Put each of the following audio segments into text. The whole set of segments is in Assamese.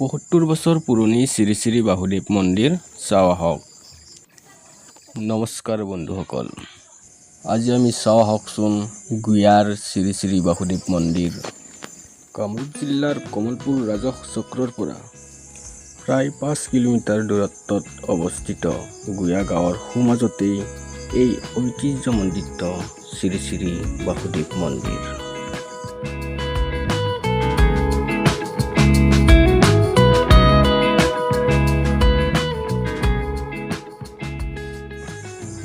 ৭৫ বছৰ পুৰণি শ্ৰী শ্ৰী বাসুদেৱ মন্দিৰ চাওঁ আহক। নমস্কাৰ বন্ধুসকল, আজি আমি চাওঁ আহকচোন গুয়াৰ শ্ৰী শ্ৰী বাসুদেৱ মন্দিৰ। কামৰূপ জিলাৰ কমলপুৰ ৰাজহ চক্ৰৰ পৰা প্ৰায় ৫ কিলোমিটাৰ দূৰত্বত অৱস্থিত গুয়া গাঁৱৰ সোঁমাজতেই এই ঐতিহ্যমণ্ডিত শ্ৰী শ্ৰী বাসুদেৱ মন্দিৰ।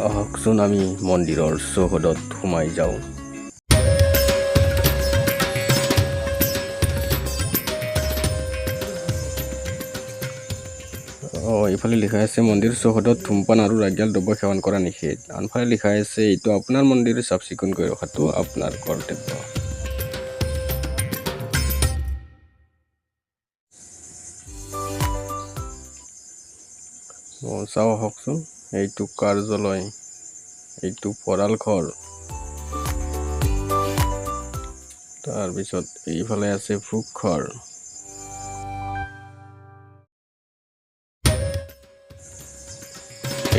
আহকচোন আমি মন্দিৰৰ চৌহদত সোমাই যাওঁ। এইফালে লিখা আছে মন্দিৰ চৌহদত ধূমপান আৰু ৰাগিয়াল দ্ৰব্য সেৱন কৰা নিষেধ। আনফালে লিখা আছে এইটো আপোনাৰ মন্দিৰ চাফ চিকুণ কৰি ৰখাটো আপোনাৰ কৰ্তব্য। চাওঁ আহকচোন, এইটো কাৰ্যালয়, এইটো পৰাল ঘৰ, তাৰপিছত এইফালে আছে ভোগ ঘৰ।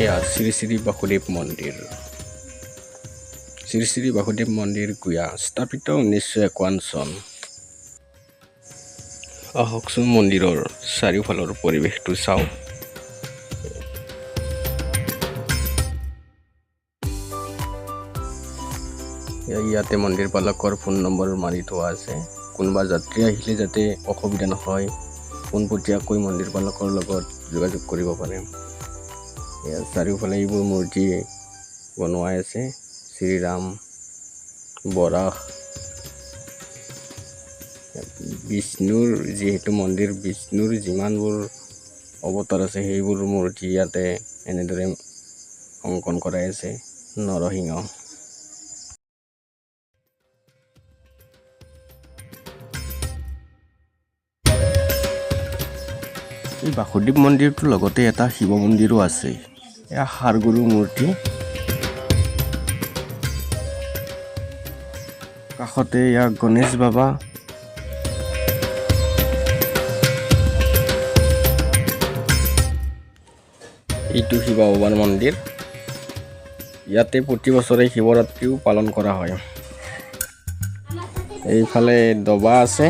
এয়া শ্ৰী শ্ৰী বাসুদেৱ মন্দিৰ। শ্ৰী শ্ৰী বাসুদেৱ মন্দিৰ গুয়া, স্থাপিত 1951 চন। আহকচোন মন্দিৰৰ চাৰিওফালৰ পৰিৱেশটো চাওঁ। ইয়াতে মন্দিৰ পালকৰ ফোন নম্বৰ মাৰি থোৱা আছে। কোনোবা যাত্ৰী আহিলে যাতে অসুবিধা নহয়, পোনপটীয়াকৈ মন্দিৰ পালকৰ লগত যোগাযোগ কৰিব পাৰে। চাৰিওফালে এইবোৰ মূৰ্তি বনোৱাই আছে, শ্ৰীৰাম, বৰাহ, বিষ্ণুৰ, যিহেতু মন্দিৰ বিষ্ণুৰ যিমানবোৰ অৱতাৰ আছে সেইবোৰ মূৰ্তি ইয়াতে এনেদৰে অংকন কৰাই আছে। নৰসিংহ, এই বাসুদেৱ মন্দিৰটোৰ লগতে এটা শিৱ মন্দিৰো আছে। এয়া সাৰগুৰু মূৰ্তি, কাষতে এয়া গণেশ বাবা, এইটো শিৱ বাবাৰ মন্দিৰ। ইয়াতে প্ৰতি বছৰে শিৱৰাত্ৰিও পালন কৰা হয়। এইফালে দবা আছে।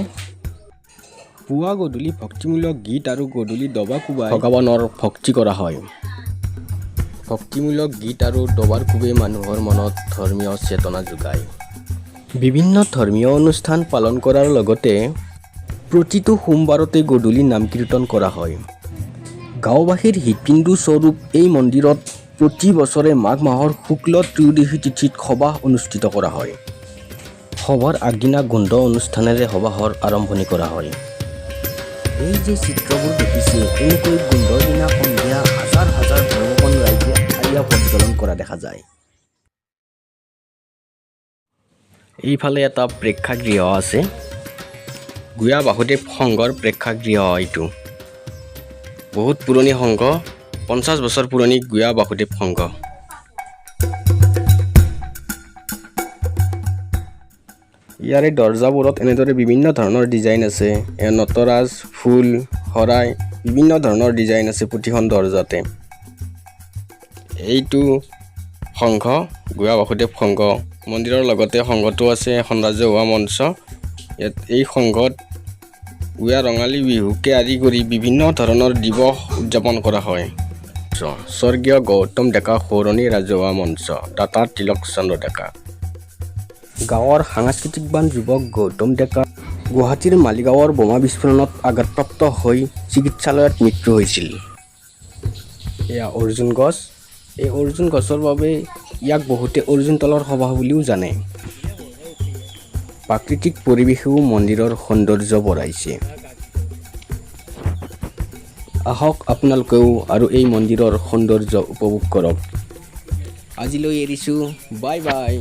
পুৱা গধূলি ভক্তিমূলক গীত আৰু গধূলি দবা কোবাই ভগৱানৰ ভক্তি কৰা হয়। ভক্তিমূলক গীত আৰু দবাৰ কোবে মানুহৰ মনত ধৰ্মীয় চেতনা যোগায়। বিভিন্ন ধৰ্মীয় অনুষ্ঠান পালন কৰাৰ লগতে প্ৰতিটো সোমবাৰতে গধূলি নাম কীৰ্তন কৰা হয়। গাঁওবাসীৰ হৃদপিণ্ডু স্বৰূপ এই মন্দিৰত প্ৰতি বছৰে মাঘ মাহৰ শুক্ল ত্ৰয়োদশী তিথিত সবাহ অনুষ্ঠিত কৰা হয়। সভাৰ আগদিনা গোন্ধ অনুষ্ঠানেৰে সবাহৰ আৰম্ভণি কৰা হয়। এই যে চিত্ৰবোৰ দেখিছে, এনেকৈ গোন্ধৰ দিনা সন্ধিয়া হাজাৰ হাজাৰ ধৰ্মপন ৰাইজে আলিয়া প্ৰজ্বলন কৰা দেখা যায়। এইফালে এটা প্ৰেক্ষাগৃহ আছে, গুয়া বাসুদেৱ সংঘৰ প্ৰেক্ষাগৃহ। এইটো বহুত পুৰণি সংঘ, 50 বছৰ পুৰণি গুয়া বাসুদেৱ সংঘ। ইয়াৰে দৰ্জাবোৰত এনেদৰে বিভিন্ন ধৰণৰ ডিজাইন আছে। নটৰাজ, ফুল, শৰাই, বিভিন্ন ধৰণৰ ডিজাইন আছে প্ৰতিখন দৰ্জাতে। এইটো সংঘ, গুয়া বাসুদেৱ সংঘ। মন্দিৰৰ লগতে সংঘটো আছে এখন ৰাজহুৱা মঞ্চ। ইয়াত এই সংঘত গুয়া ৰঙালী বিহুকে আদি কৰি বিভিন্ন ধৰণৰ দিৱস উদযাপন কৰা হয়। স্বৰ্গীয় গৌতম ডেকা সৌৰণী ৰাজহুৱা মঞ্চ, দাতা তিলক চন্দ্ৰ ডেকা। গাঁৱৰ সাংস্কৃতিকবান যুৱক গৌতম ডেকা গুৱাহাটীৰ মালিগাঁৱৰ বোমা বিস্ফোৰণত আঘাতপ্ৰাপ্ত হৈ চিকিৎসালয়ত মৃত্যু হৈছিল। এয়া অৰ্জুন গছ। এই অৰ্জুন গছৰ বাবে ইয়াক বহুতে অৰ্জুন তলৰ সবাহ বুলিও জানে। প্ৰাকৃতিক পৰিৱেশেও মন্দিৰৰ সৌন্দৰ্য বঢ়াইছে। আহক আপোনালোকেও আৰু এই মন্দিৰৰ সৌন্দৰ্য উপভোগ কৰক। আজিলৈ এৰিছোঁ, বাই বাই।